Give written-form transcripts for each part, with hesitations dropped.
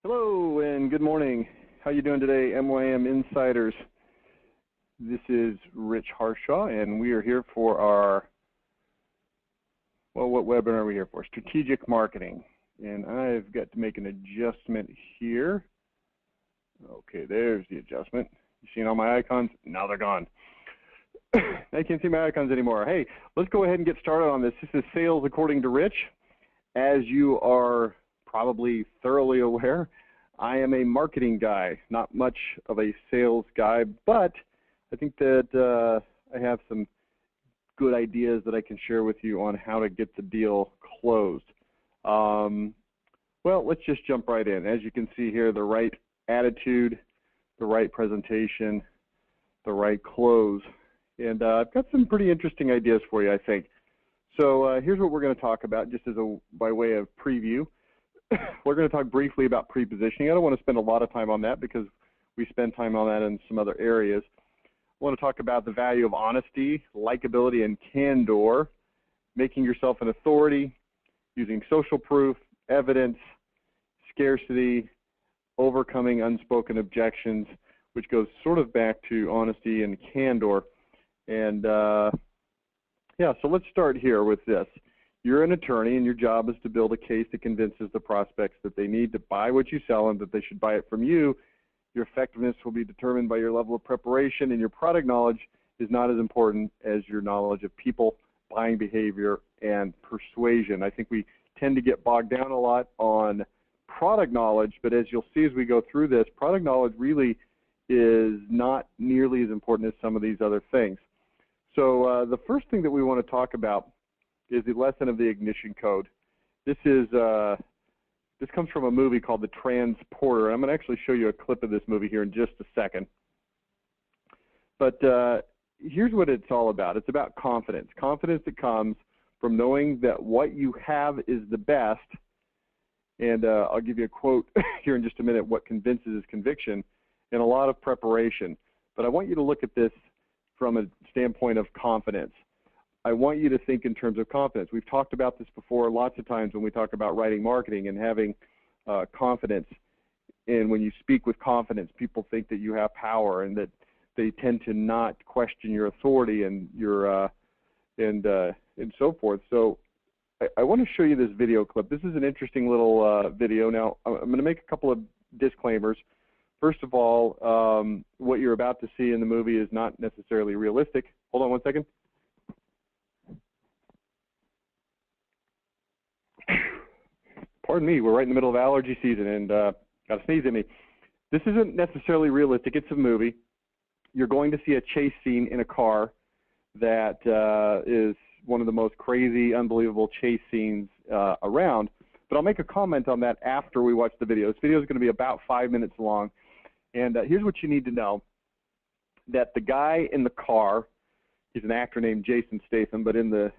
Hello and good morning. How you doing today, MYM Insiders? This is Rich Harshaw, and we are here for our, what webinar are we here for? Strategic Marketing. And I've got to make an adjustment here. Okay, there's the adjustment. You seen all my icons? Now they're gone. I can't see my icons anymore. Hey, let's go ahead and get started on this. This is Sales According to Rich. As you are probably thoroughly aware, I am a marketing guy, not much of a sales guy, but I think that I have some good ideas that I can share with you on how to get the deal closed. Well, let's just jump right in. As you can see here, the right attitude, the right presentation, the right close. And I've got some pretty interesting ideas for you, I think. So here's what we're going to talk about, just as by way of preview. We're going to talk briefly about pre-positioning. I don't want to spend a lot of time on that because we spend time on that in some other areas. I want to talk about the value of honesty, likability, and candor, making yourself an authority, using social proof, evidence, scarcity, overcoming unspoken objections, which goes sort of back to honesty and candor. And yeah, so let's start here with this. You're an attorney, and your job is to build a case that convinces the prospects that they need to buy what you sell and that they should buy it from you. Your effectiveness will be determined by your level of preparation, and your product knowledge is not as important as your knowledge of people, buying behavior, and persuasion. I think we tend to get bogged down a lot on product knowledge, but as you'll see as we go through this, product knowledge really is not nearly as important as some of these other things. So the first thing that we want to talk about is the lesson of the ignition code. This comes from a movie called The Transporter. I'm going to actually show you a clip of this movie here in just a second. But here's what it's all about. It's about confidence. Confidence that comes from knowing that what you have is the best. And I'll give you a quote here in just a minute, what convinces is conviction, and a lot of preparation. But I want you to look at this from a standpoint of confidence. I want you to think in terms of confidence. We've talked about this before lots of times when we talk about writing marketing and having confidence. And when you speak with confidence, people think that you have power and that they tend to not question your authority and your and so forth. So I want to show you this video clip. This is an interesting little video. Now I'm going to make a couple of disclaimers. First of all, what you're about to see in the movie is not necessarily realistic. Hold on one second. Pardon me, we're right in the middle of allergy season and got a sneeze at me. This isn't necessarily realistic. It's a movie. You're going to see a chase scene in a car that is one of the most crazy, unbelievable chase scenes around. But I'll make a comment on that after we watch the video. This video is going to be about 5 minutes long. And here's what you need to know, that the guy in the car, he's an actor named Jason Statham, but in the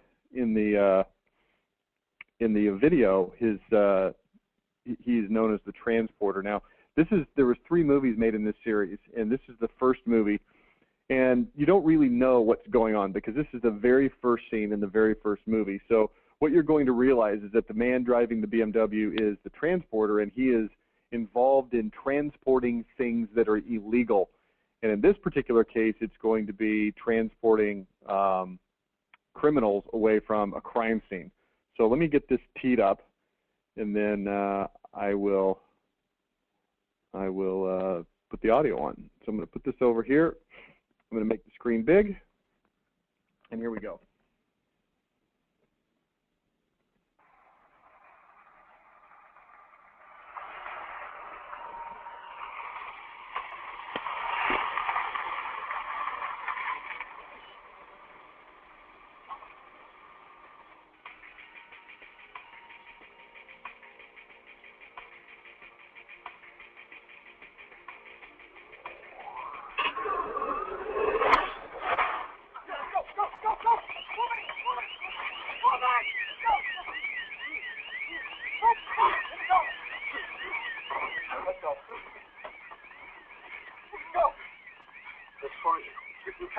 video, he's known as the Transporter. Now, there was 3 movies made in this series, and this is the first movie. And you don't really know what's going on because this is the very first scene in the very first movie. So what you're going to realize is that the man driving the BMW is the Transporter, and he is involved in transporting things that are illegal. And in this particular case, it's going to be transporting criminals away from a crime scene. So let me get this teed up, and then I will put the audio on. So I'm going to put this over here. I'm going to make the screen big, and here we go.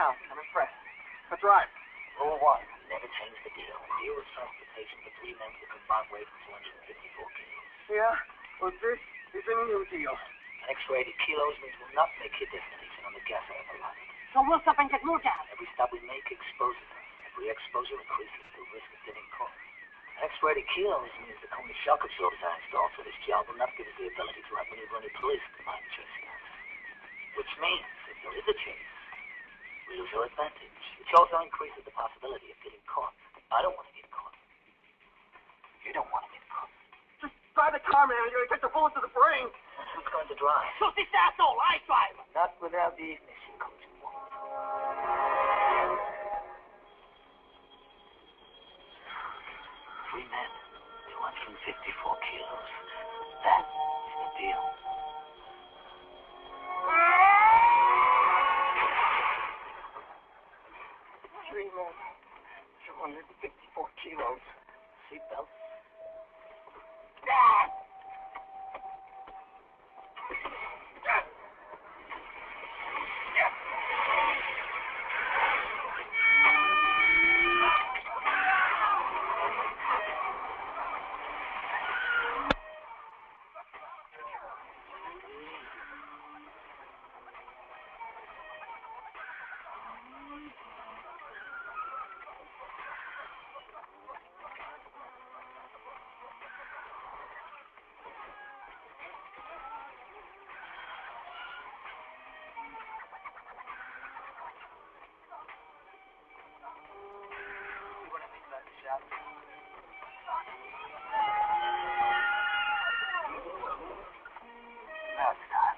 I'm impressed. That's right. Rule 1, never change the deal. Deal is transportation for 3 men who can buy weight for 254 kilos. Yeah? Well, this It's a new deal. X-rated kilos means we'll not make your destination on the gas I ever line. So we'll stop and get more gas. Every stop we make exposes us. Every exposure increases the risk of getting caught. X-rated kilos means the only shock absorbers I installed for this job will not give us the ability to have MONOPOULIZE combined chasing us. Which means, if there is a chase, we lose our advantage, which also increases the possibility of getting caught. I don't want to get caught. You don't want to get caught. Just drive the car, man. You're going to catch a bullet to the brain. Who's going to drive? So this asshole, I drive. Not without the ignition coach. 3 men, 254 kilos. That is the deal. Three men, 254 kilos. Seatbelts. Now it's time.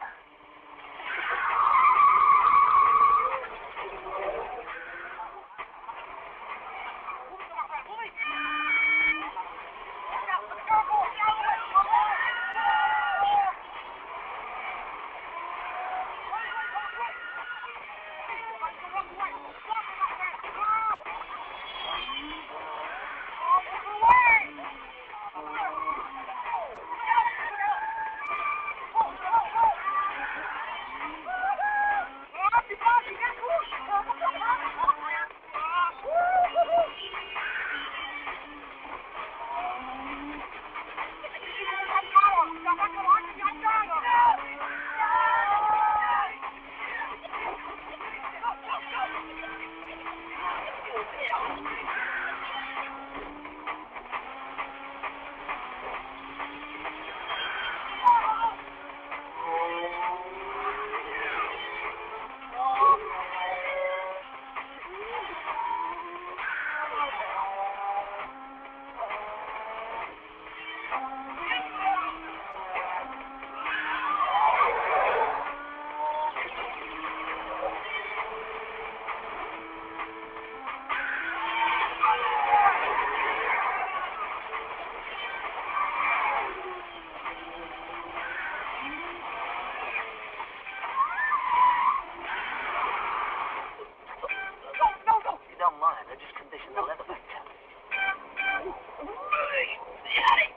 I just conditioned the leather back down.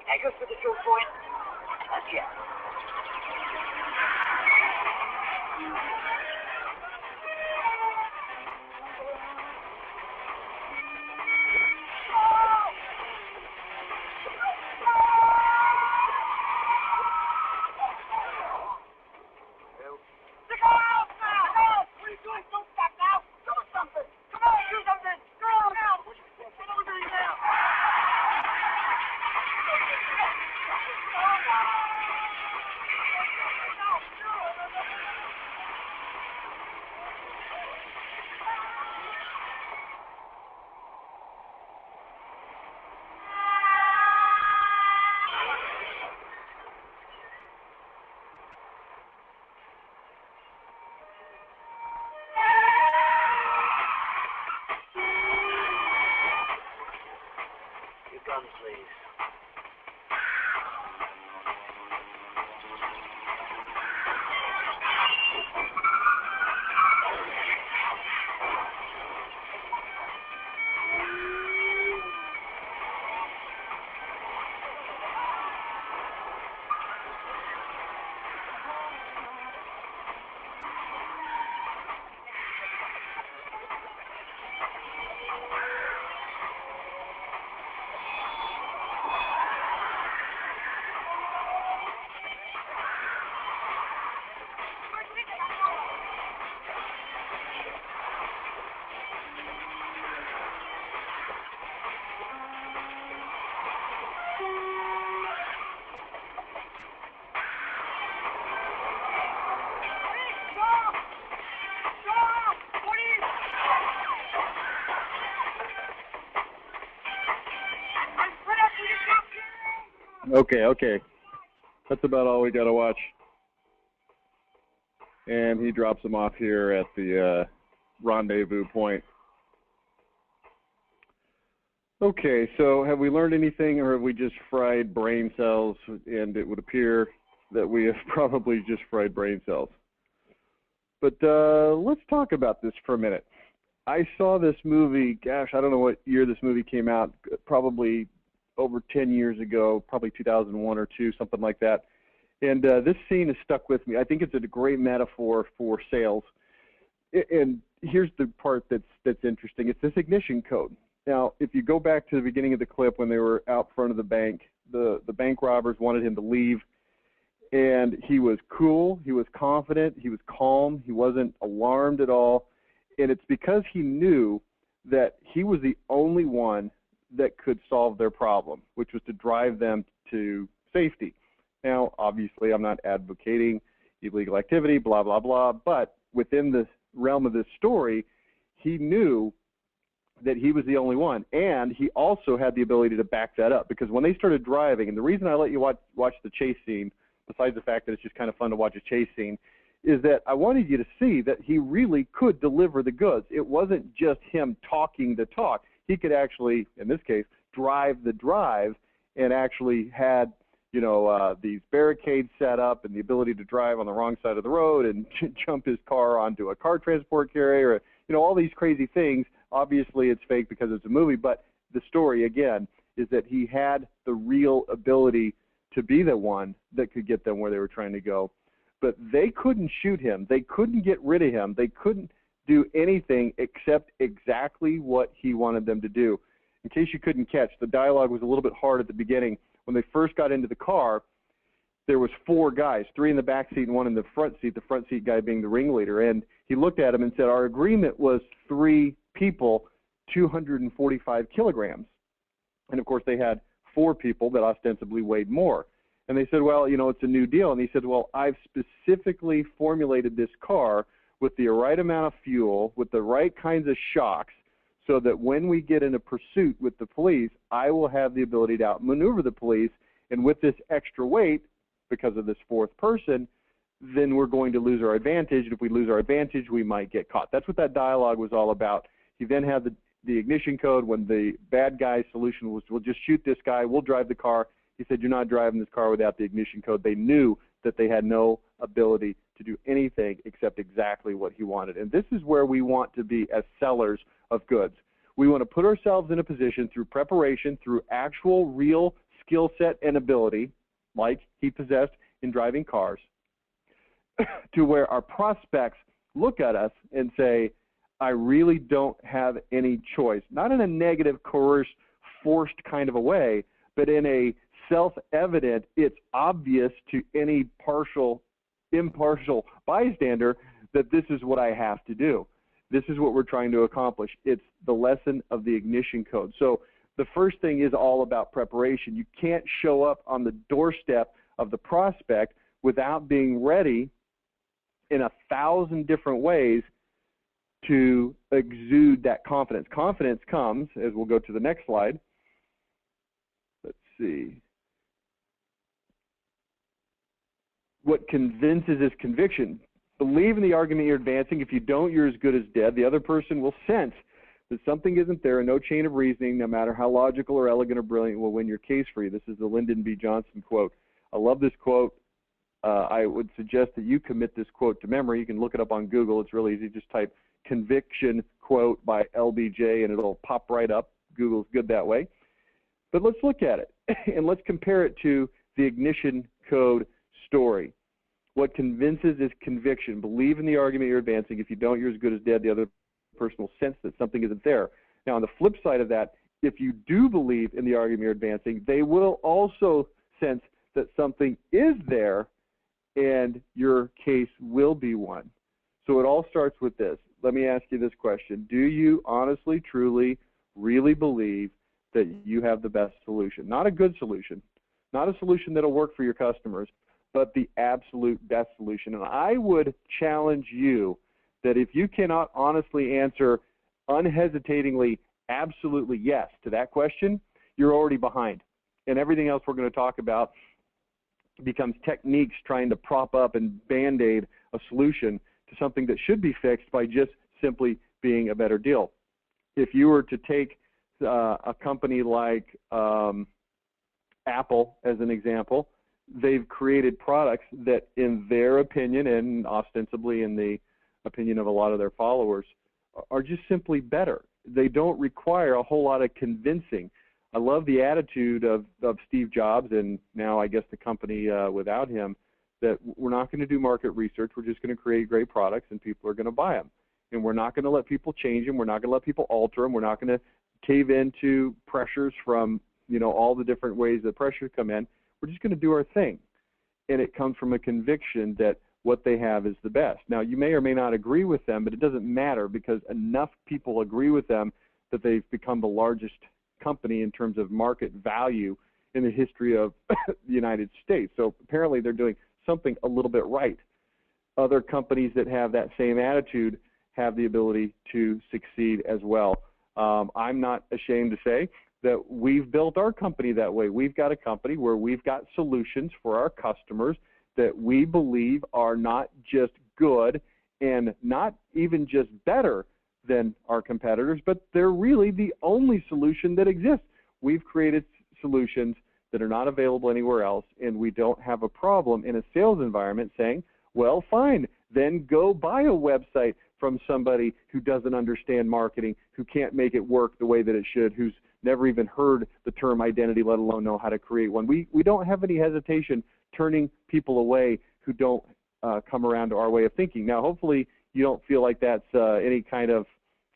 I go for the choke point. Not yet. Okay. That's about all we got to watch. And he drops him off here at the rendezvous point. Okay, so have we learned anything, or have we just fried brain cells? And it would appear that we have probably just fried brain cells. But let's talk about this for a minute. I saw this movie, gosh, I don't know what year this movie came out, probably over 10 years ago, probably 2001 or 2, something like that. And this scene has stuck with me. I think it's a great metaphor for sales. And here's the part that's interesting. It's this ignition code. Now, if you go back to the beginning of the clip when they were out front of the bank, the bank robbers wanted him to leave. And he was cool, he was confident, he was calm, he wasn't alarmed at all. And it's because he knew that he was the only one that could solve their problem, which was to drive them to safety. Now, obviously, I'm not advocating illegal activity, blah, blah, blah, but within the realm of this story, he knew that he was the only one. And he also had the ability to back that up, because when they started driving, and the reason I let you watch the chase scene, besides the fact that it's just kind of fun to watch a chase scene, is that I wanted you to see that he really could deliver the goods. It wasn't just him talking the talk. He could actually, in this case, drive the drive, and actually had, you know, these barricades set up and the ability to drive on the wrong side of the road and jump his car onto a car transport carrier, you know, all these crazy things. Obviously, it's fake because it's a movie, but the story, again, is that he had the real ability to be the one that could get them where they were trying to go. But they couldn't shoot him. They couldn't get rid of him. They couldn't do anything except exactly what he wanted them to do. In case you couldn't catch, the dialogue was a little bit hard at the beginning. When they first got into the car, there was 4 guys, 3 in the back seat and 1 in the front seat guy being the ringleader. And he looked at him and said, our agreement was 3 people, 245 kilograms. And, of course, they had 4 people that ostensibly weighed more. And they said, well, you know, it's a new deal. And he said, well, I've specifically formulated this car with the right amount of fuel, with the right kinds of shocks, so that when we get in a pursuit with the police, I will have the ability to outmaneuver the police. And with this extra weight, because of this 4th person, then we're going to lose our advantage. And if we lose our advantage, we might get caught. That's what that dialogue was all about. He then had the ignition code when the bad guy's solution was, we'll just shoot this guy, we'll drive the car. He said, you're not driving this car without the ignition code. They knew that they had no ability to do anything except exactly what he wanted. And this is where we want to be as sellers of goods. We want to put ourselves in a position through preparation, through actual real skill set and ability, like he possessed in driving cars, to where our prospects look at us and say, I really don't have any choice. Not in a negative, coerced, forced kind of a way, but in a self-evident, it's obvious to any impartial bystander that this is what I have to do. This is what we're trying to accomplish. It's the lesson of the ignition code. So the first thing is all about preparation. You can't show up on the doorstep of the prospect without being ready in 1,000 different ways to exude that confidence. Confidence comes, as we'll go to the next slide. Let's see. What convinces is conviction. Believe in the argument you're advancing. If you don't, you're as good as dead. The other person will sense that something isn't there, and no chain of reasoning, no matter how logical or elegant or brilliant, will win your case for you. This is the Lyndon B. Johnson quote. I love this quote. I would suggest that you commit this quote to memory. You can look it up on Google. It's really easy. Just type conviction quote by LBJ, and it'll pop right up. Google's good that way. But let's look at it, and let's compare it to the ignition code story. What convinces is conviction. Believe in the argument you're advancing. If you don't, you're as good as dead. The other person will sense that something isn't there. Now, on the flip side of that, if you do believe in the argument you're advancing, they will also sense that something is there, and your case will be won. So it all starts with this. Let me ask you this question. Do you honestly, truly, really believe that you have the best solution? Not a good solution, not a solution that'll work for your customers, but the absolute best solution. And I would challenge you that if you cannot honestly answer unhesitatingly, absolutely yes to that question, you're already behind. And everything else we're going to talk about becomes techniques trying to prop up and band-aid a solution to something that should be fixed by just simply being a better deal. If you were to take a company like Apple as an example, they've created products that, in their opinion, and ostensibly in the opinion of a lot of their followers, are just simply better. They don't require a whole lot of convincing. I love the attitude of Steve Jobs, and now I guess the company without him, that we're not going to do market research. We're just going to create great products, and people are going to buy them. And we're not going to let people change them. We're not going to let people alter them. We're not going to cave into pressures from, you know, all the different ways that pressures come in. We're just going to do our thing. And it comes from a conviction that what they have is the best. Now, you may or may not agree with them, but it doesn't matter, because enough people agree with them that they've become the largest company in terms of market value in the history of the United States. So apparently they're doing something a little bit right. Other companies that have that same attitude have the ability to succeed as well. I'm not ashamed to say that we've built our company that way. We've got a company where we've got solutions for our customers that we believe are not just good and not even just better than our competitors, but they're really the only solution that exists. We've created solutions that are not available anywhere else, and we don't have a problem in a sales environment saying, well, fine, then go buy a website from somebody who doesn't understand marketing, who can't make it work the way that it should, who's never even heard the term identity, let alone know how to create one. We don't have any hesitation turning people away who don't come around to our way of thinking. Now, hopefully you don't feel like that's any kind of,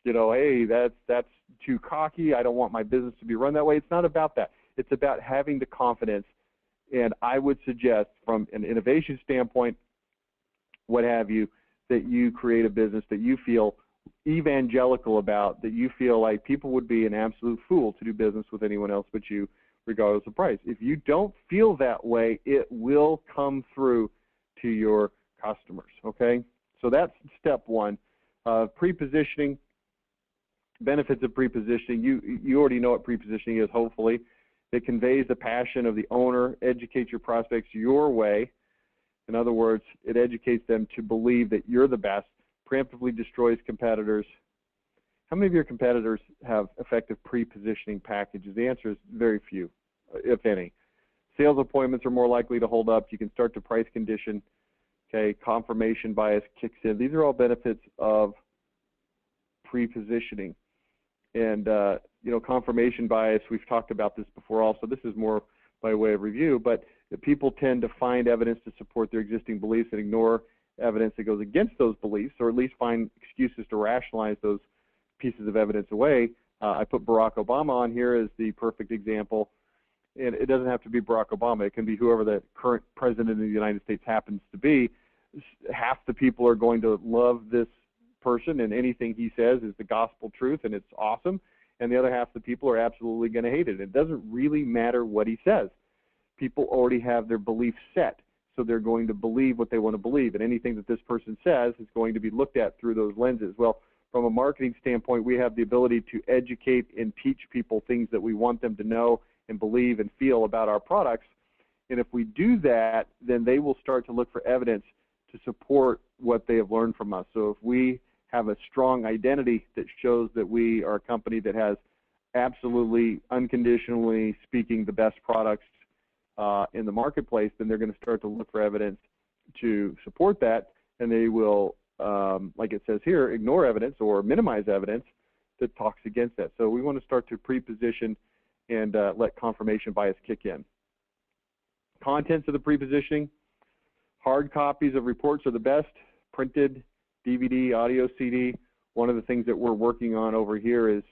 you know, hey, that's too cocky, I don't want my business to be run that way. It's not about that. It's about having the confidence, and I would suggest from an innovation standpoint, what have you, that you create a business that you feel evangelical about, that you feel like people would be an absolute fool to do business with anyone else but you, regardless of price. If you don't feel that way, it will come through to your customers, okay? So that's step one. Pre-positioning, benefits of pre-positioning. You already know what pre-positioning is, hopefully. It conveys the passion of the owner, educates your prospects your way. In other words, it educates them to believe that you're the best, preemptively destroys competitors. How many of your competitors have effective pre-positioning packages? The answer is very few, if any. Sales appointments are more likely to hold up. You can start to price condition. Okay, confirmation bias kicks in. These are all benefits of pre-positioning. And, you know, confirmation bias, we've talked about this before also. This is more by way of review, but people tend to find evidence to support their existing beliefs and ignore evidence that goes against those beliefs, or at least find excuses to rationalize those pieces of evidence away. I put Barack Obama on here as the perfect example, and it doesn't have to be Barack Obama. It can be whoever the current president of the United States happens to be. Half the people are going to love this person, and anything he says is the gospel truth, and it's awesome, and the other half of the people are absolutely going to hate it. It doesn't really matter what he says. People already have their beliefs set, so they're going to believe what they want to believe, and anything that this person says is going to be looked at through those lenses. Well, from a marketing standpoint, we have the ability to educate and teach people things that we want them to know and believe and feel about our products, and if we do that, then they will start to look for evidence to support what they have learned from us. So if we have a strong identity that shows that we are a company that has absolutely, unconditionally speaking, the best products in the marketplace, then they're going to start to look for evidence to support that, and they will, like it says here, ignore evidence or minimize evidence that talks against that. So we want to start to pre-position and let confirmation bias kick in. Contents of the pre-positioning: hard copies of reports are the best, printed, DVD, audio, CD. One of the things that we're working on over here is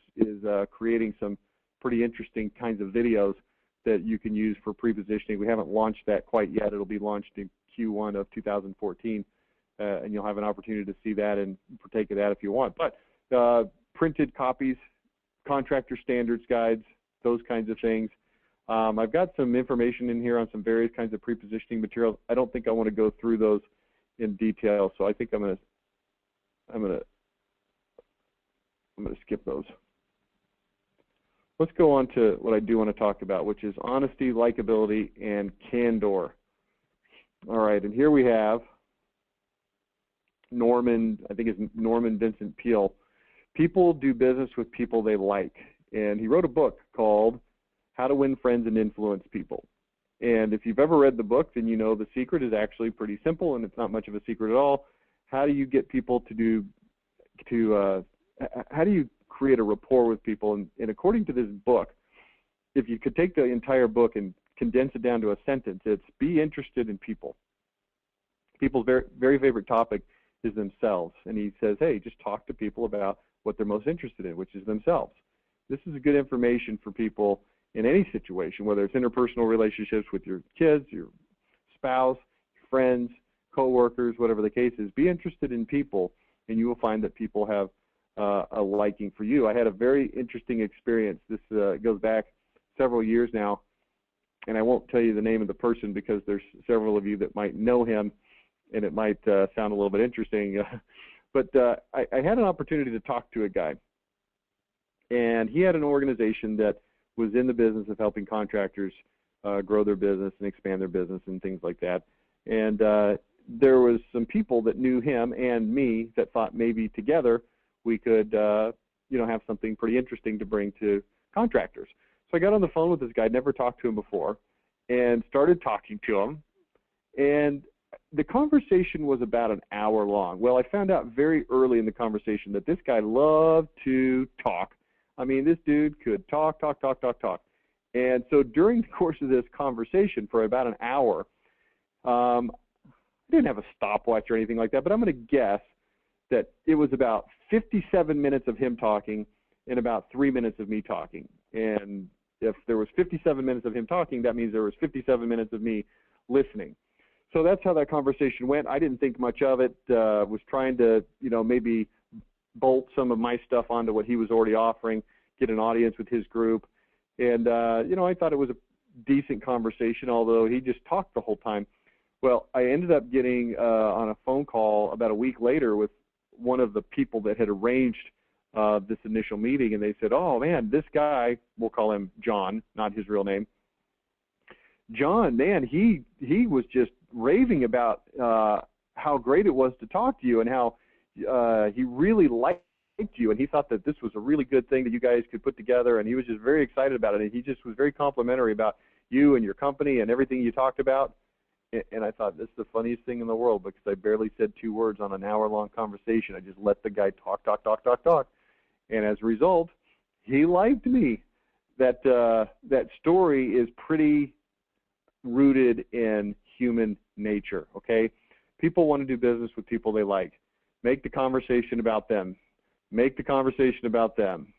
creating some pretty interesting kinds of videos that you can use for pre-positioning. We haven't launched that quite yet. It'll be launched in Q1 of 2014, and you'll have an opportunity to see that and partake of that if you want. But printed copies, contractor standards guides, those kinds of things. I've got some information in here on some various kinds of pre-positioning materials. I don't think I want to go through those in detail, so I think I'm going to skip those. let's go on to what I do want to talk about, which is honesty, likability, and candor. All right, and here we have Norman, I think it's Norman Vincent Peale. People do business with people they like. And he wrote a book called How to Win Friends and Influence People. And if you've ever read the book, then you know the secret is actually pretty simple, and it's not much of a secret at all. How do you get people how do you create a rapport with people? And according to this book, if you could take the entire book and condense it down to a sentence, it's be interested in people. People's very, very favorite topic is themselves. And he says, hey, just talk to people about what they're most interested in, which is themselves. This is good information for people in any situation, whether it's interpersonal relationships with your kids, your spouse, your friends, coworkers, whatever the case is. Be interested in people, and you will find that people have a liking for you. I had a very interesting experience. This goes back several years now, and I won't tell you the name of the person because there's several of you that might know him, and it might sound a little bit interesting. But I had an opportunity to talk to a guy, and he had an organization that was in the business of helping contractors grow their business and expand their business and things like that. And there was some people that knew him and me that thought maybe together we could, have something pretty interesting to bring to contractors. So I got on the phone with this guy, never talked to him before, and started talking to him. And the conversation was about an hour long. Well, I found out very early in the conversation that this guy loved to talk. I mean, this dude could talk. And so during the course of this conversation for about an hour, I didn't have a stopwatch or anything like that, but I'm going to guess that it was about 57 minutes of him talking and about 3 minutes of me talking. And if there was 57 minutes of him talking, that means there was 57 minutes of me listening. So that's how that conversation went. I didn't think much of it, was trying to, maybe bolt some of my stuff onto what he was already offering, get an audience with his group. And, I thought it was a decent conversation, although he just talked the whole time. Well, I ended up getting on a phone call about a week later with one of the people that had arranged this initial meeting, and they said, oh, man, this guy, we'll call him John, not his real name. John, man, he was just raving about how great it was to talk to you and how he really liked you, and he thought that this was a really good thing that you guys could put together, and he was just very excited about it, and he just was very complimentary about you and your company and everything you talked about. And I thought, this is the funniest thing in the world, because I barely said 2 words on an hour-long conversation. I just let the guy talk. And as a result, he liked me. That story is pretty rooted in human nature, okay? People want to do business with people they like. Make the conversation about them. Make the conversation about them,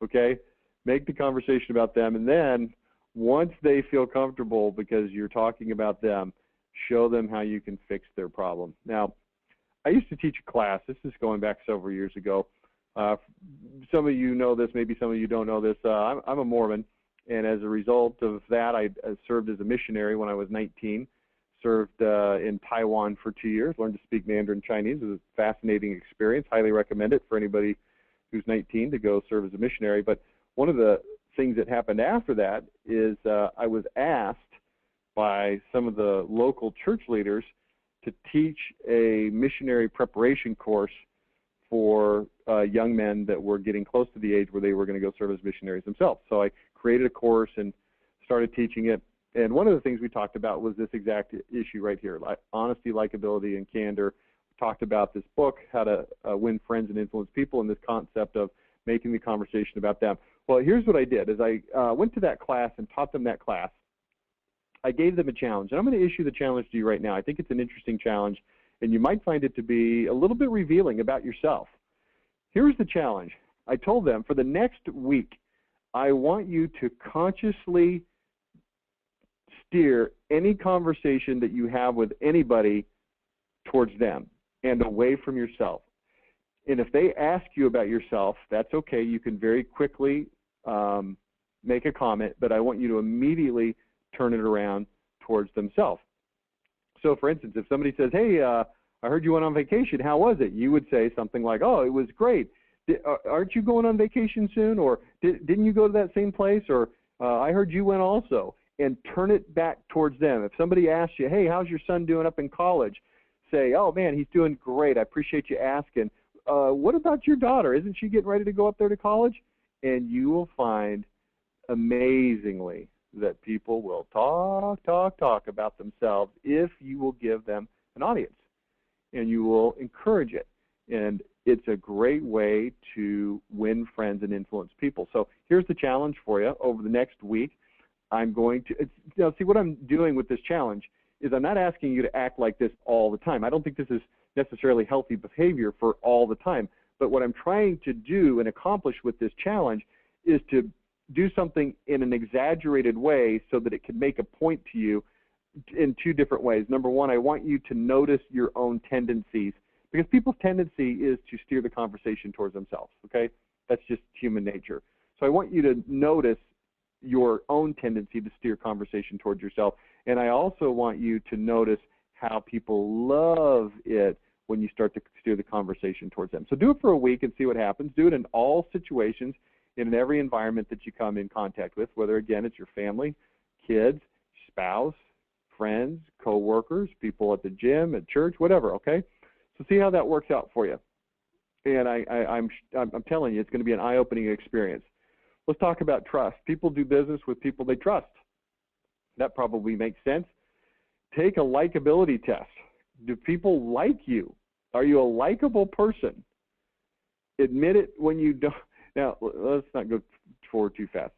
okay? Make the conversation about them, and then once they feel comfortable because you're talking about them, show them how you can fix their problem. Now, I used to teach a class. This is going back several years ago. Some of you know this, maybe some of you don't know this. I'm a Mormon, and as a result of that, I served as a missionary when I was 19. Served in Taiwan for 2 years, learned to speak Mandarin Chinese. It was a fascinating experience. Highly recommend it for anybody who's 19 to go serve as a missionary. But one of the things that happened after that is I was asked by some of the local church leaders to teach a missionary preparation course for young men that were getting close to the age where they were going to go serve as missionaries themselves. So I created a course and started teaching it. And one of the things we talked about was this exact issue right here, honesty, likability, and candor. We talked about this book, How to Win Friends and Influence People, and this concept of making the conversation about them. Well, here's what I did. Is I went to that class and taught them that class. I gave them a challenge, and I'm going to issue the challenge to you right now. I think it's an interesting challenge, and you might find it to be a little bit revealing about yourself. Here's the challenge. I told them for the next week, I want you to consciously steer any conversation that you have with anybody towards them and away from yourself. And if they ask you about yourself, that's okay. You can very quickly make a comment, but I want you to immediately turn it around towards themselves. So, for instance, if somebody says, hey, I heard you went on vacation. How was it? You would say something like, oh, it was great. Aren't you going on vacation soon? Or didn't you go to that same place? Or I heard you went also. And turn it back towards them. If somebody asks you, hey, how's your son doing up in college? Say, oh, man, he's doing great. I appreciate you asking. What about your daughter? Isn't she getting ready to go up there to college? And you will find, amazingly, that people will talk about themselves if you will give them an audience and you will encourage it. And it's a great way to win friends and influence people. So here's the challenge for you. Over the next week, I'm going to, see what I'm doing with this challenge is I'm not asking you to act like this all the time. I don't think this is necessarily healthy behavior for all the time. But what I'm trying to do and accomplish with this challenge is to do something in an exaggerated way so that it can make a point to you in two different ways. Number one, I want you to notice your own tendencies, because people's tendency is to steer the conversation towards themselves, okay? That's just human nature. So I want you to notice your own tendency to steer conversation towards yourself. And I also want you to notice how people love it when you start to steer the conversation towards them. So do it for a week and see what happens. Do it in all situations, in every environment that you come in contact with, whether, again, it's your family, kids, spouse, friends, co-workers, people at the gym, at church, whatever, okay? So see how that works out for you. And I'm telling you, it's going to be an eye-opening experience. Let's talk about trust. People do business with people they trust. That probably makes sense. Take a likability test. Do people like you? Are you a likable person? Admit it when you don't. Now, let's not go forward too fast.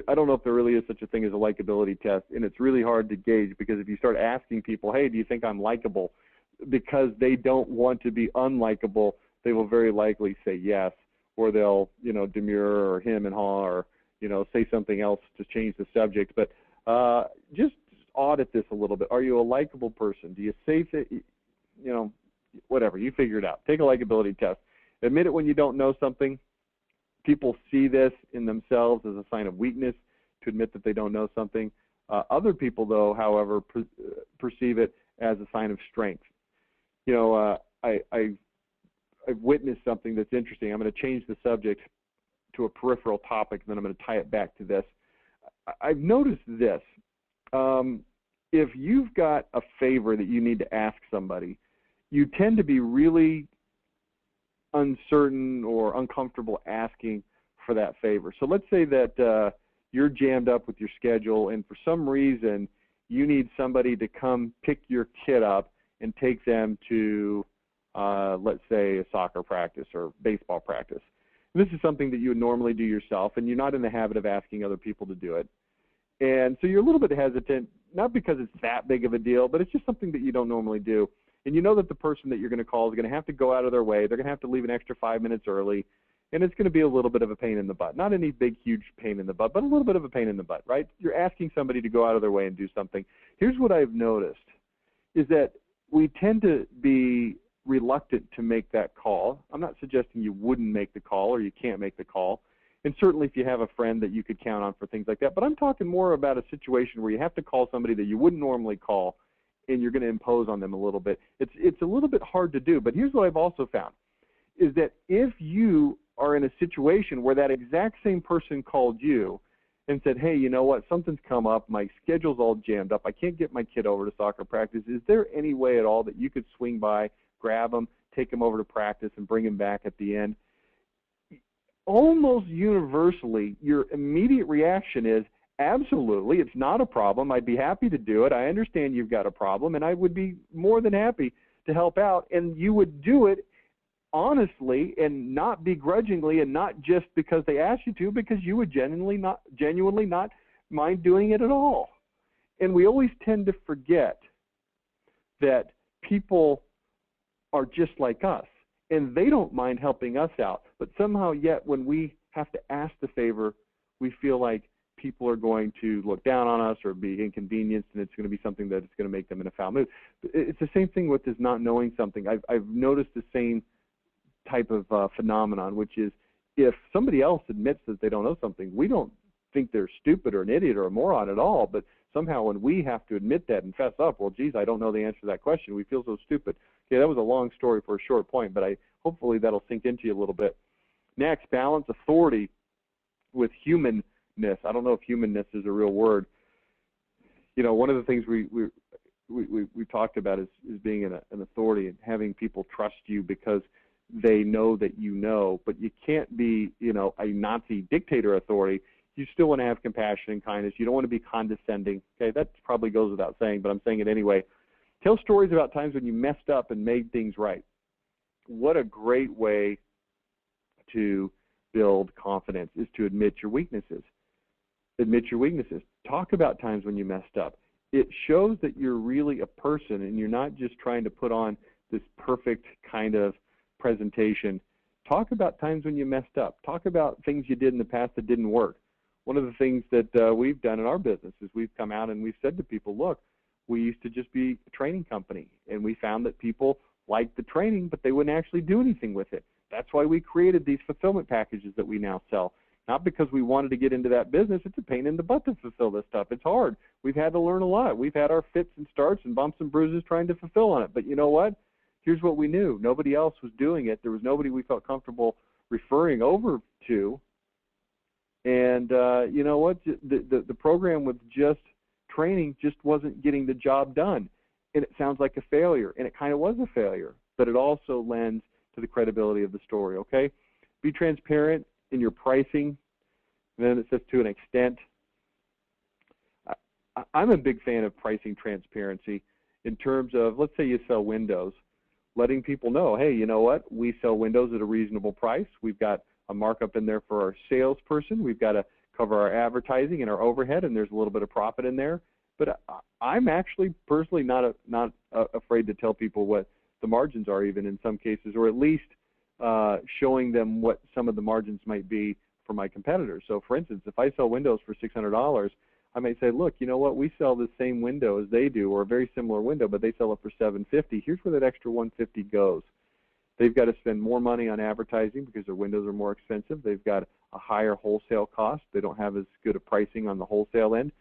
I don't know if there really is such a thing as a likability test, and it's really hard to gauge, because if you start asking people, hey, do you think I'm likable? Because they don't want to be unlikable, they will very likely say yes. Or they'll, demur or hem and haw, or, say something else to change the subject. But just audit this a little bit. Are you a likable person? Do you say whatever, you figure it out. Take a likability test. Admit it when you don't know something. People see this in themselves as a sign of weakness, to admit that they don't know something. Other people, though, however, perceive it as a sign of strength. I've witnessed something that's interesting. I'm going to change the subject to a peripheral topic, and then I'm going to tie it back to this. I've noticed this. If you've got a favor that you need to ask somebody, you tend to be really uncertain or uncomfortable asking for that favor. So let's say that you're jammed up with your schedule, and for some reason you need somebody to come pick your kid up and take them to let's say a soccer practice or baseball practice. This is something that you would normally do yourself, and you're not in the habit of asking other people to do it. And so you're a little bit hesitant, not because it's that big of a deal, but it's just something that you don't normally do. And you know that the person that you're going to call is going to have to go out of their way. They're going to have to leave an extra 5 minutes early, and it's going to be a little bit of a pain in the butt. Not any big, huge pain in the butt, but a little bit of a pain in the butt, right? You're asking somebody to go out of their way and do something. Here's what I've noticed, is that we tend to be reluctant to make that call. I'm not suggesting you wouldn't make the call or you can't make the call. And certainly if you have a friend that you could count on for things like that. But I'm talking more about a situation where you have to call somebody that you wouldn't normally call, and you're going to impose on them a little bit. It's a little bit hard to do. But here's what I've also found, is that if you are in a situation where that exact same person called you and said, hey, you know what, something's come up, my schedule's all jammed up, I can't get my kid over to soccer practice, is there any way at all that you could swing by, grab them, take them over to practice, and bring them back at the end? Almost universally, your immediate reaction is, absolutely, it's not a problem, I'd be happy to do it, I understand you've got a problem, and I would be more than happy to help out. And you would do it honestly and not begrudgingly, and not just because they asked you to, because you would genuinely not mind doing it at all. And we always tend to forget that people are just like us, and they don't mind helping us out. But somehow yet when we have to ask the favor, we feel like people are going to look down on us or be inconvenienced, and it's going to be something that's going to make them in a foul mood. It's the same thing with this not knowing something. I've noticed the same type of phenomenon, which is if somebody else admits that they don't know something, we don't think they're stupid or an idiot or a moron at all, but somehow when we have to admit that and fess up, well, geez, I don't know the answer to that question, we feel so stupid. Okay, that was a long story for a short point, but hopefully that'll sink into you a little bit. Next, balance authority with humanness. I don't know if humanness is a real word. You know, one of the things we talked about is being an authority and having people trust you because they know that you know, but you can't be, you know, a Nazi dictator authority. You still want to have compassion and kindness. You don't want to be condescending. Okay, that probably goes without saying, but I'm saying it anyway. Tell stories about times when you messed up and made things right. What a great way to build confidence is to admit your weaknesses. Admit your weaknesses. Talk about times when you messed up. It shows that you're really a person and you're not just trying to put on this perfect kind of presentation. Talk about times when you messed up. Talk about things you did in the past that didn't work. One of the things that we've done in our business is we've come out and we've said to people, look, we used to just be a training company, and we found that people liked the training, but they wouldn't actually do anything with it. That's why we created these fulfillment packages that we now sell. Not because we wanted to get into that business. It's a pain in the butt to fulfill this stuff. It's hard. We've had to learn a lot. We've had our fits and starts and bumps and bruises trying to fulfill on it. But you know what? Here's what we knew. Nobody else was doing it. There was nobody we felt comfortable referring over to. And you know what? The program with just training just wasn't getting the job done. And it sounds like a failure. And it kind of was a failure. But it also lends to the credibility of the story, okay? Be transparent in your pricing. And then it says to an extent. I'm a big fan of pricing transparency in terms of, let's say you sell windows, letting people know, hey, you know what? We sell windows at a reasonable price. We've got a markup in there for our salesperson. We've got to cover our advertising and our overhead, and there's a little bit of profit in there. But I'm actually personally not afraid to tell people what the margins are, even in some cases, or at least showing them what some of the margins might be for my competitors. So, for instance, if I sell windows for $600, I may say, look, you know what? We sell the same window as they do, or a very similar window, but they sell it for $750. Here's where that extra $150 goes. They've got to spend more money on advertising because their windows are more expensive. They've got a higher wholesale cost. They don't have as good a pricing on the wholesale end.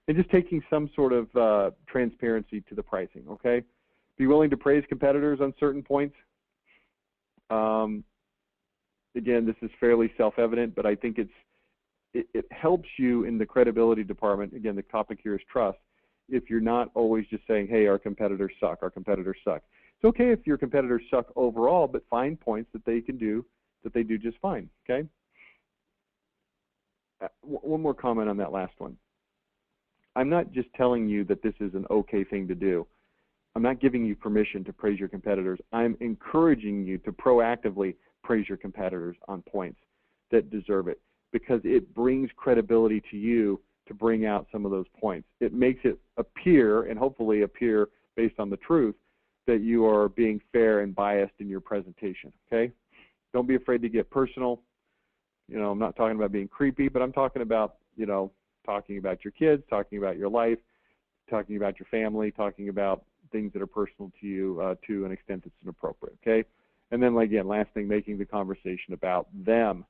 And just taking some sort of transparency to the pricing, okay? Be willing to praise competitors on certain points. Again, this is fairly self-evident, but I think it helps you in the credibility department. Again, the topic here is trust. If you're not always just saying, hey, our competitors suck, our competitors suck. It's okay if your competitors suck overall, but find points that they can do, that they do just fine, okay? One more comment on that last one. I'm not just telling you that this is an okay thing to do. I'm not giving you permission to praise your competitors. I'm encouraging you to proactively praise your competitors on points that deserve it, because it brings credibility to you to bring out some of those points. It makes it appear, and hopefully appear based on the truth, that you are being fair and biased in your presentation, okay? Don't be afraid to get personal. You know, I'm not talking about being creepy, but I'm talking about, you know, talking about your kids, talking about your life, talking about your family, talking about things that are personal to you to an extent that's inappropriate, okay? And then, again, last thing, making the conversation about them.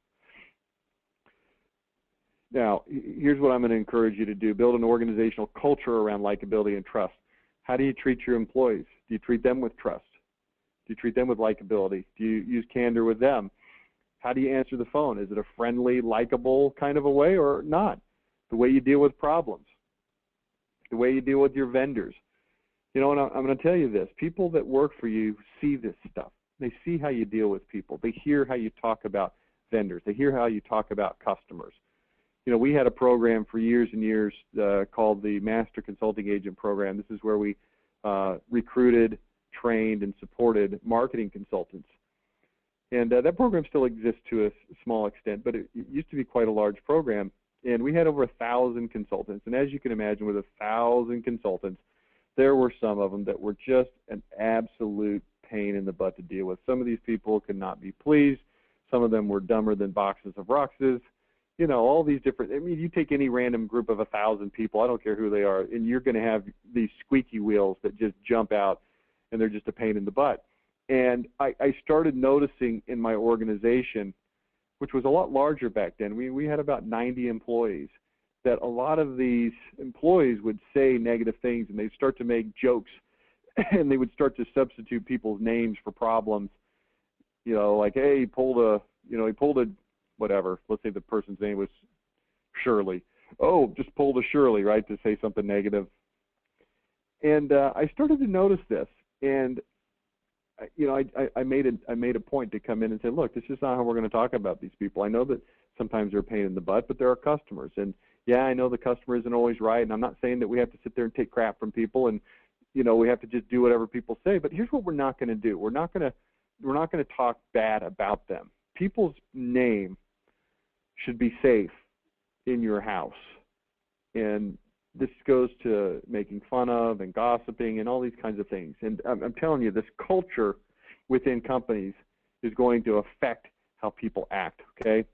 Now, here's what I'm going to encourage you to do. Build an organizational culture around likability and trust. How do you treat your employees? Do you treat them with trust? Do you treat them with likability? Do you use candor with them? How do you answer the phone? Is it a friendly, likable kind of a way or not? The way you deal with problems, the way you deal with your vendors. You know, and I'm going to tell you this. People that work for you see this stuff. They see how you deal with people. They hear how you talk about vendors. They hear how you talk about customers. You know, we had a program for years and years called the Master Consulting Agent Program. This is where we recruited, trained, and supported marketing consultants. And that program still exists to a small extent, but it used to be quite a large program. And we had over 1,000 consultants. And as you can imagine, with 1,000 consultants, there were some of them that were just an absolute pain in the butt to deal with. Some of these people could not be pleased. Some of them were dumber than boxes of Roxas. You know, all these different, I mean, you take any random group of 1,000 people, I don't care who they are, and you're going to have these squeaky wheels that just jump out, and they're just a pain in the butt. And I started noticing in my organization, which was a lot larger back then, we had about 90 employees, that a lot of these employees would say negative things, and they'd start to make jokes, and they would start to substitute people's names for problems. You know, like, hey, he pulled a, You know, he pulled a whatever. Let's say the person's name was Shirley. Oh, just pulled a Shirley, right, to say something negative. And I started to notice this, and you know, I made a point to come in and say, look, this is not how we're going to talk about these people. I know that sometimes they're a pain in the butt, but they're our customers, and yeah, I know the customer isn't always right, and I'm not saying that we have to sit there and take crap from people, and you know, we have to just do whatever people say. But here's what we're not going to do: we're not going to talk bad about them. People's name should be safe in your house, and this goes to making fun of and gossiping and all these kinds of things. And I'm telling you, this culture within companies is going to affect how people act, okay?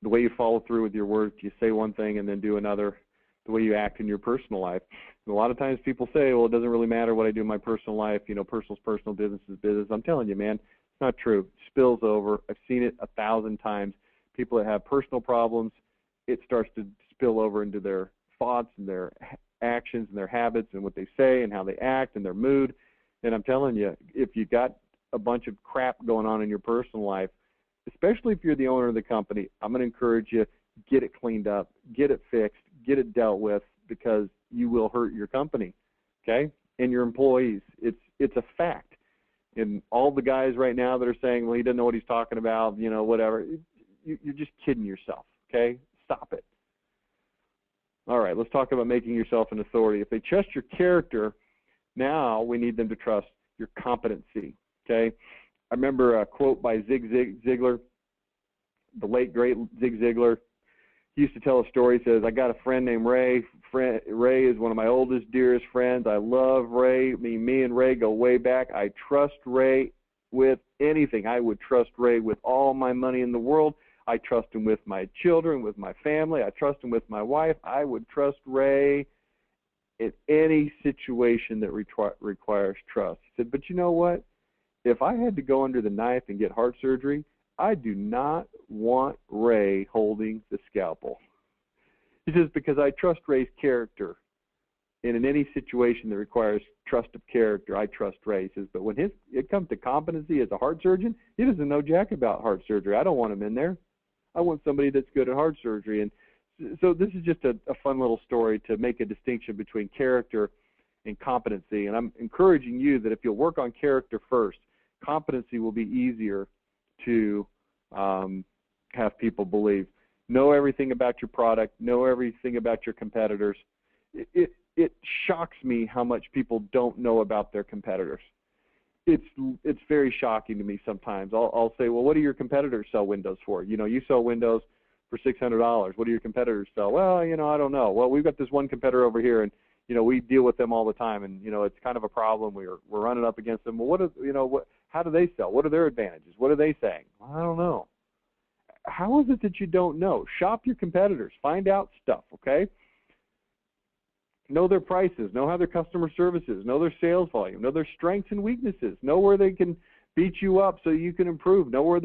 The way you follow through with your work, you say one thing and then do another, the way you act in your personal life. And a lot of times people say, well, it doesn't really matter what I do in my personal life, you know, personal's personal, business is business. I'm telling you, man, it's not true. It spills over. I've seen it 1,000 times. People that have personal problems, it starts to spill over into their thoughts and their actions and their habits and what they say and how they act and their mood. And I'm telling you, if you got a bunch of crap going on in your personal life, especially if you're the owner of the company, I'm going to encourage you, get it cleaned up, get it fixed, get it dealt with, because you will hurt your company, okay, and your employees. It's a fact. And all the guys right now that are saying, well, he doesn't know what he's talking about, you know, whatever, you're just kidding yourself, okay? Stop it. All right, let's talk about making yourself an authority. If they trust your character, now we need them to trust your competency, okay? I remember a quote by Zig Ziglar, the late, great Zig Ziglar. He used to tell a story. He says, I got a friend named Ray. Ray is one of my oldest, dearest friends. I love Ray. Me and Ray go way back. I trust Ray with anything. I would trust Ray with all my money in the world. I trust him with my children, with my family. I trust him with my wife. I would trust Ray in any situation that requires trust. He said, but you know what? If I had to go under the knife and get heart surgery, I do not want Ray holding the scalpel. He says, because I trust Ray's character. And in any situation that requires trust of character, I trust Ray. He says, but when it comes to competency as a heart surgeon, he doesn't know jack about heart surgery. I don't want him in there. I want somebody that's good at heart surgery. And so this is just a fun little story to make a distinction between character and competency. And I'm encouraging you that if you'll work on character first, competency will be easier to have people believe. Know everything about your product. Know everything about your competitors. It shocks me how much people don't know about their competitors. It's very shocking to me sometimes. I'll say, well, what do your competitors sell windows for? You know, you sell windows for $600. What do your competitors sell? Well, you know, I don't know. Well, we've got this one competitor over here, and you know, we deal with them all the time, and you know, it's kind of a problem. We're running up against them. Well, how do they sell? What are their advantages? What are they saying? Well, I don't know. How is it that you don't know? Shop your competitors. Find out stuff, okay? Know their prices. Know how their customer service is. Know their sales volume. Know their strengths and weaknesses. Know where they can beat you up so you can improve. Know where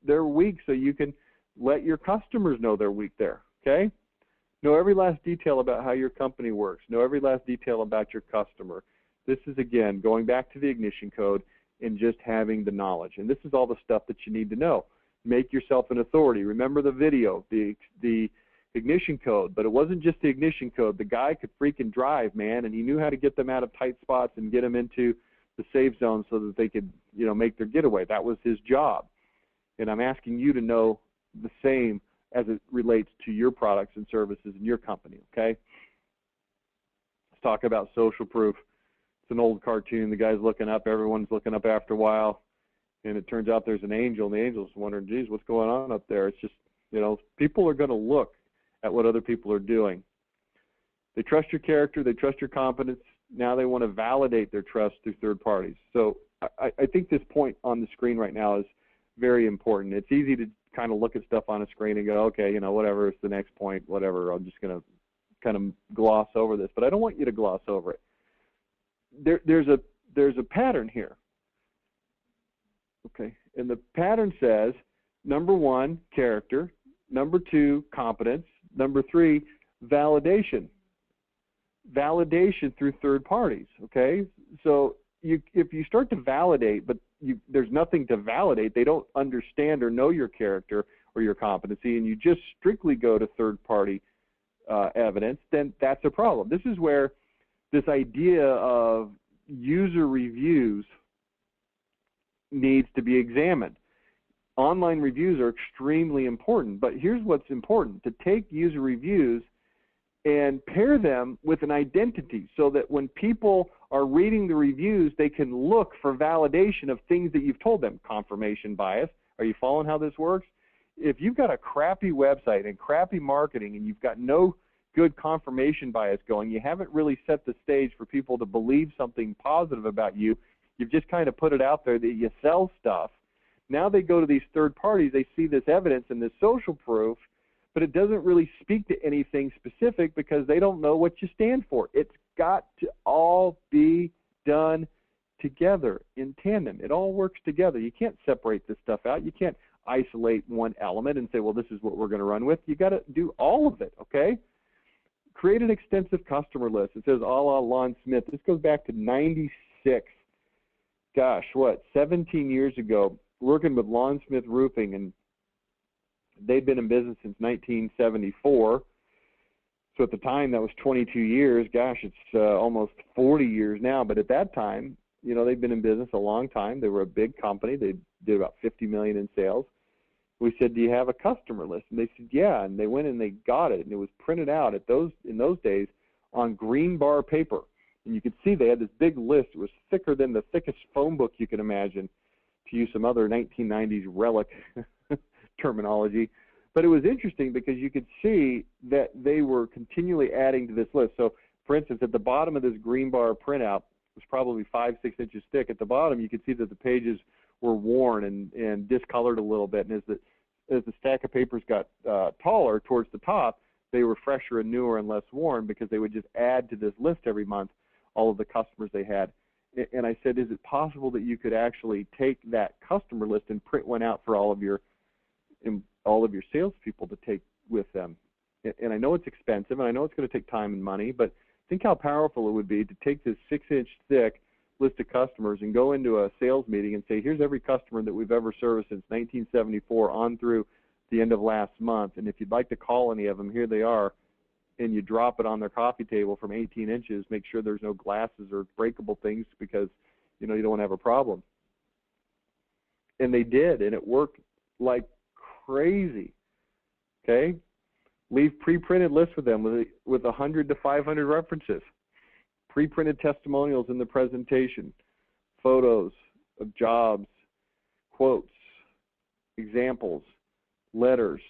they're weak so you can let your customers know they're weak there, okay? Know every last detail about how your company works. Know every last detail about your customer. This is, again, going back to the ignition code and just having the knowledge. And this is all the stuff that you need to know. Make yourself an authority. Remember the video, the ignition code. But it wasn't just the ignition code. The guy could freaking drive, man, and he knew how to get them out of tight spots and get them into the safe zone so that they could, you know, make their getaway. That was his job. And I'm asking you to know the same as it relates to your products and services in your company, okay? Let's talk about social proof. It's an old cartoon. The guy's looking up. Everyone's looking up after a while. And it turns out there's an angel, and the angel's wondering, geez, what's going on up there? It's just, you know, people are going to look at what other people are doing. They trust your character. They trust your competence. Now they want to validate their trust through third parties. So I think this point on the screen right now is very important. It's easy to kind of look at stuff on a screen and go, okay, you know, whatever, it's the next point, whatever. I'm just going to kind of gloss over this. But I don't want you to gloss over it. There's a pattern here. Okay, and the pattern says, number one, character, number two, competence, number three, validation. Validation through third parties, okay? So if you start to validate, but there's nothing to validate, they don't understand or know your character or your competency, and you just strictly go to third-party evidence, then that's a problem. This is where this idea of user reviews needs to be examined. Online reviews are extremely important, but here's what's important: to take user reviews and pair them with an identity so that when people are reading the reviews, they can look for validation of things that you've told them. Confirmation bias. Are you following how this works? If you've got a crappy website and crappy marketing and you've got no good confirmation bias going, you haven't really set the stage for people to believe something positive about you. You've just kind of put it out there that you sell stuff. Now they go to these third parties, they see this evidence and this social proof, but it doesn't really speak to anything specific because they don't know what you stand for. It's got to all be done together in tandem. It all works together. You can't separate this stuff out. You can't isolate one element and say, well, this is what we're going to run with. You got to do all of it, okay? Create an extensive customer list. It says a la Lon Smith. This goes back to 96. Gosh, what, 17 years ago, working with Lon Smith Roofing, and they'd been in business since 1974. So at the time, that was 22 years. Gosh, it's almost 40 years now. But at that time, you know, they'd been in business a long time. They were a big company. They did about $50 million in sales. We said, do you have a customer list? And they said, yeah. And they went and they got it. And it was printed out in those days on green bar paper. And you could see they had this big list. It was thicker than the thickest phone book you could imagine, to use some other 1990s relic terminology. But it was interesting because you could see that they were continually adding to this list. So, for instance, at the bottom of this green bar printout, it was probably 5-6 inches thick. At the bottom, you could see that the pages were worn and discolored a little bit. And as the stack of papers got taller towards the top, they were fresher and newer and less worn because they would just add to this list every month all of the customers they had. And I said, is it possible that you could actually take that customer list and print one out for all of your salespeople to take with them? And I know it's expensive, and I know it's going to take time and money, but think how powerful it would be to take this 6-inch thick list of customers and go into a sales meeting and say, here's every customer that we've ever serviced since 1974 on through the end of last month, and if you'd like to call any of them, here they are. And you drop it on their coffee table from 18 inches, make sure there's no glasses or breakable things because, you know, you don't want to have a problem. And they did, and it worked like crazy, okay? Leave pre-printed lists with them with 100 to 500 references, pre-printed testimonials in the presentation, photos of jobs, quotes, examples, letters,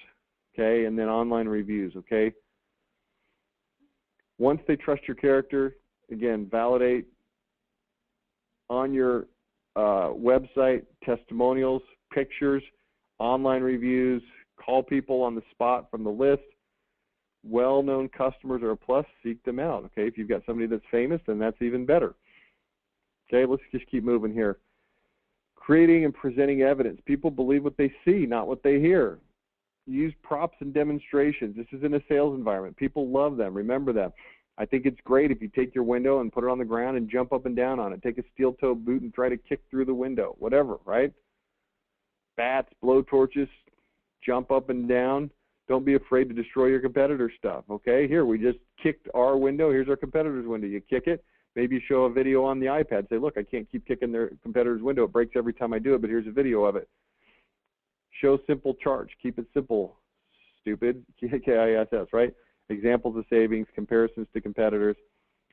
okay, and then online reviews, okay? Once they trust your character, again, validate on your website, testimonials, pictures, online reviews, call people on the spot from the list. Well-known customers are a plus, seek them out, okay? If you've got somebody that's famous, then that's even better. Okay, let's just keep moving here. Creating and presenting evidence. People believe what they see, not what they hear. Use props and demonstrations. This is in a sales environment. People love them. Remember that. I think it's great if you take your window and put it on the ground and jump up and down on it. Take a steel-toe boot and try to kick through the window, whatever, right? Bats, blowtorches, jump up and down. Don't be afraid to destroy your competitor's stuff, okay? Here, we just kicked our window. Here's our competitor's window. You kick it. Maybe you show a video on the iPad. Say, look, I can't keep kicking their competitor's window. It breaks every time I do it, but here's a video of it. Show simple charts. Keep it simple, stupid, KISS, right? Examples of savings, comparisons to competitors,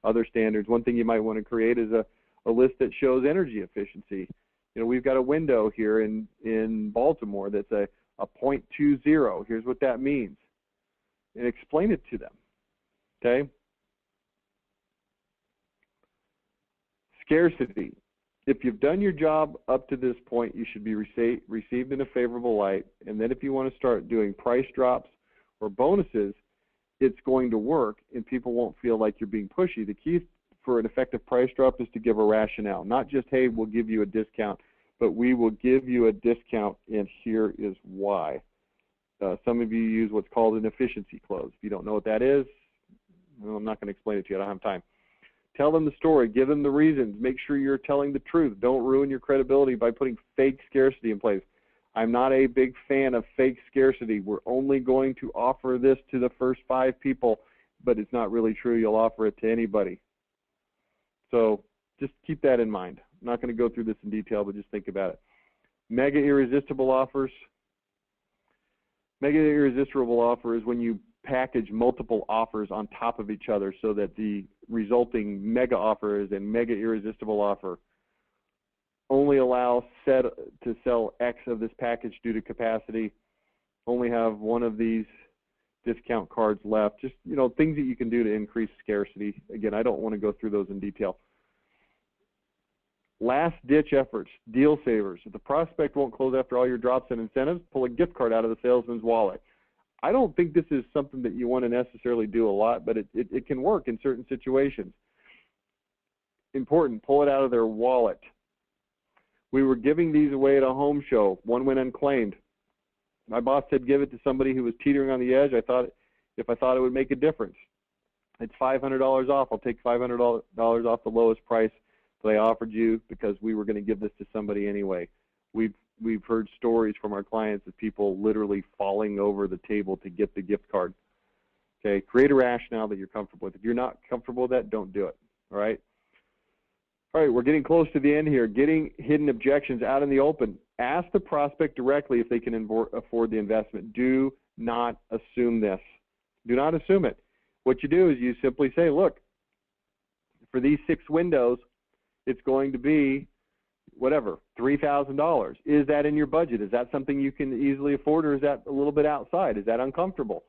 other standards. One thing you might want to create is a list that shows energy efficiency. You know, we've got a window here in Baltimore that's a 0.20. Here's what that means. And explain it to them, okay? Scarcity. If you've done your job up to this point, you should be received in a favorable light. And then if you want to start doing price drops or bonuses, it's going to work and people won't feel like you're being pushy. The key for an effective price drop is to give a rationale, not just, hey, we'll give you a discount, but we will give you a discount and here is why. Some of you use what's called an efficiency close. If you don't know what that is, well, I'm not going to explain it to you. I don't have time. Tell them the story. Give them the reasons. Make sure you're telling the truth. Don't ruin your credibility by putting fake scarcity in place. I'm not a big fan of fake scarcity. We're only going to offer this to the first 5 people, but it's not really true. You'll offer it to anybody. So just keep that in mind. I'm not going to go through this in detail, but just think about it. Mega irresistible offers. Mega irresistible offer is when you package multiple offers on top of each other so that the resulting mega offer is a mega irresistible offer. Only allow to sell X of this package due to capacity. Only have one of these discount cards left. Just, you know, things that you can do to increase scarcity. Again, I don't want to go through those in detail. Last ditch efforts, deal savers. If the prospect won't close after all your drops and incentives, pull a gift card out of the salesman's wallet. I don't think this is something that you want to necessarily do a lot, but it can work in certain situations. Important, pull it out of their wallet. We were giving these away at a home show. One went unclaimed. My boss said give it to somebody who was teetering on the edge. If I thought it would make a difference. It's $500 off. I'll take $500 off the lowest price that I offered you because we were going to give this to somebody anyway. We've heard stories from our clients of people literally falling over the table to get the gift card. Okay, create a rationale that you're comfortable with. If you're not comfortable with that, don't do it. All right. All right, we're getting close to the end here. Getting hidden objections out in the open. Ask the prospect directly if they can afford the investment. Do not assume this. Do not assume it. What you do is you simply say, look, for these 6 windows, it's going to be whatever, $3,000. Is that in your budget? Is that something you can easily afford, or is that a little bit outside? Is that uncomfortable?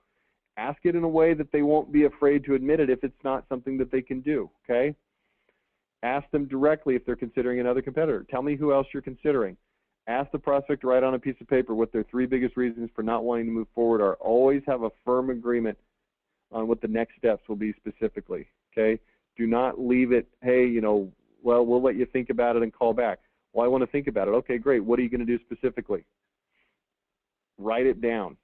Ask it in a way that they won't be afraid to admit it if it's not something that they can do, okay? Ask them directly if they're considering another competitor. Tell me who else you're considering. Ask the prospect to write on a piece of paper what their 3 biggest reasons for not wanting to move forward are. Always have a firm agreement on what the next steps will be specifically, okay? Do not leave it, hey, you know, well, we'll let you think about it and call back. Well, I want to think about it. Okay, great. What are you going to do specifically? Write it down.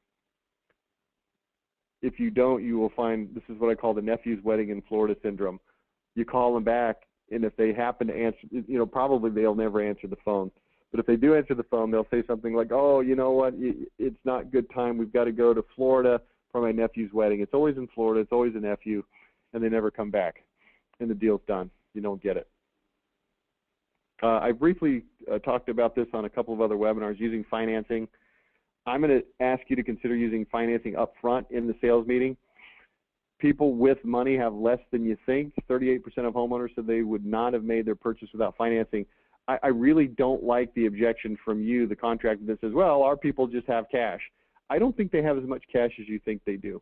If you don't, you will find, this is what I call the nephew's wedding in Florida syndrome. You call them back, and if they happen to answer, you know, probably they'll never answer the phone. But if they do answer the phone, they'll say something like, oh, you know what, it's not good time. We've got to go to Florida for my nephew's wedding. It's always in Florida. It's always a nephew. And they never come back. And the deal's done. You don't get it. I briefly talked about this on a couple of other webinars, using financing. I'm going to ask you to consider using financing up front in the sales meeting. People with money have less than you think. 38% of homeowners said they would not have made their purchase without financing. I really don't like the objection from you, the contractor, that says, well, our people just have cash. I don't think they have as much cash as you think they do.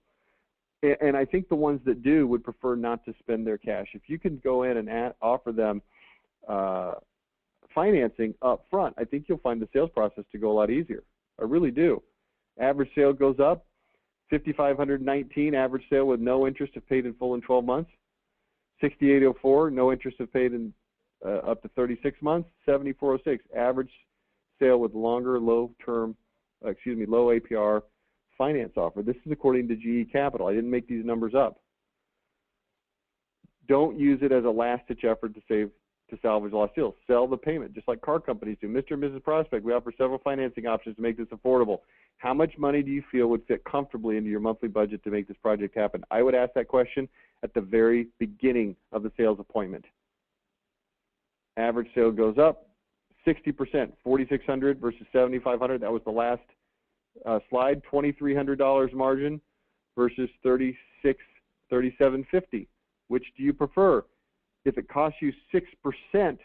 And I think the ones that do would prefer not to spend their cash. If you can go in and offer them financing up front, I think you'll find the sales process to go a lot easier. I really do. Average sale goes up, 5,519, average sale with no interest if paid in full in 12 months. 6,804, no interest if paid in up to 36 months. 7,406, average sale with longer low APR finance offer. This is according to GE Capital. I didn't make these numbers up. Don't use it as a last-ditch effort to salvage lost deals. Sell the payment, just like car companies do. Mr. and Mrs. Prospect, we offer several financing options to make this affordable. How much money do you feel would fit comfortably into your monthly budget to make this project happen? I would ask that question at the very beginning of the sales appointment. Average sale goes up 60%, 4,600 versus 7,500. That was the last slide. $2,300 margin versus $3,750. Which do you prefer? If it costs you 6%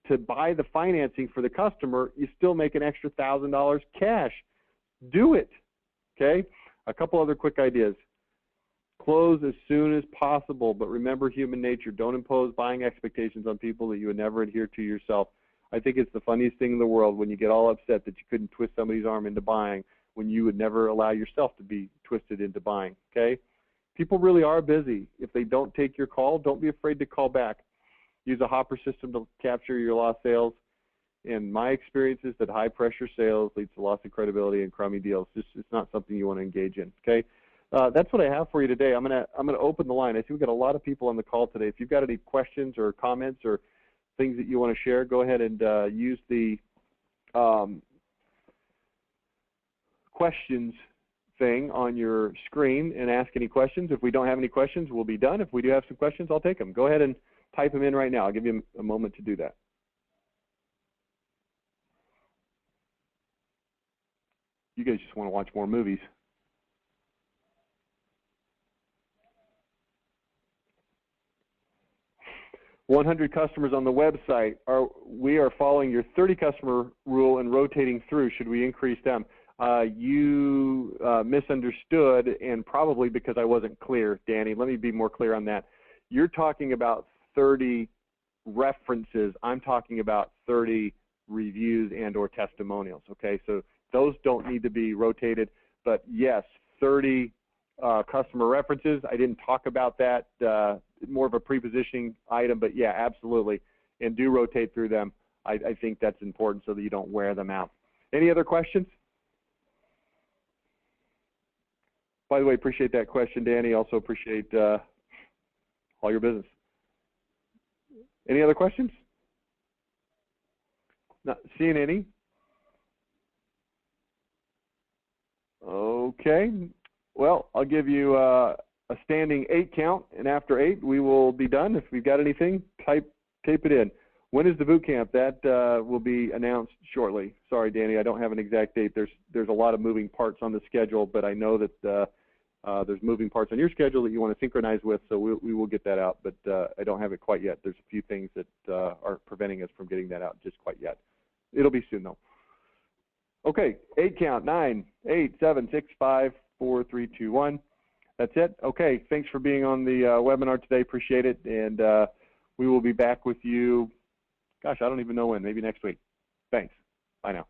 to buy the financing for the customer, you still make an extra $1,000 cash. Do it, okay? A couple other quick ideas. Close as soon as possible, but remember human nature. Don't impose buying expectations on people that you would never adhere to yourself. I think it's the funniest thing in the world when you get all upset that you couldn't twist somebody's arm into buying when you would never allow yourself to be twisted into buying, okay? People really are busy. If they don't take your call, don't be afraid to call back. Use a hopper system to capture your lost sales. And my experience is that high pressure sales leads to loss of credibility and crummy deals. It's not something you want to engage in, okay? That's what I have for you today. I'm gonna open the line. I see we've got a lot of people on the call today. If you've got any questions or comments or things that you want to share, go ahead and use the questions thing on your screen and ask any questions. If we don't have any questions, we'll be done. If we do have some questions, I'll take them. Go ahead and type them in right now. I'll give you a moment to do that. You guys just want to watch more movies. "100 customers on the website. We are following your 30 customer rule and rotating through. Should we increase them?" You misunderstood, and probably because I wasn't clear, Danny. Let me be more clear on that. You're talking about 30 references. I'm talking about 30 reviews and or testimonials, okay? So those don't need to be rotated, but yes, 30 customer references. I didn't talk about that, more of a prepositioning item, but yeah, absolutely. And do rotate through them. I think that's important so that you don't wear them out. Any other questions? By the way, appreciate that question, Danny. Also appreciate all your business. Any other questions? Not seeing any. Okay. Well, I'll give you a standing 8 count, and after 8, we will be done. If we've got anything, tape it in. When is the boot camp? That will be announced shortly. Sorry, Danny, I don't have an exact date. There's a lot of moving parts on the schedule, but I know that there's moving parts on your schedule that you want to synchronize with, so we will get that out, but I don't have it quite yet. There's a few things that are preventing us from getting that out just quite yet. It'll be soon, though. Okay, 8 count, 9, 8, 7, 6, 5, 4, 3, 2, 1. That's it. Okay, thanks for being on the webinar today. Appreciate it, and we will be back with you, gosh, I don't even know when, maybe next week. Thanks. Bye now.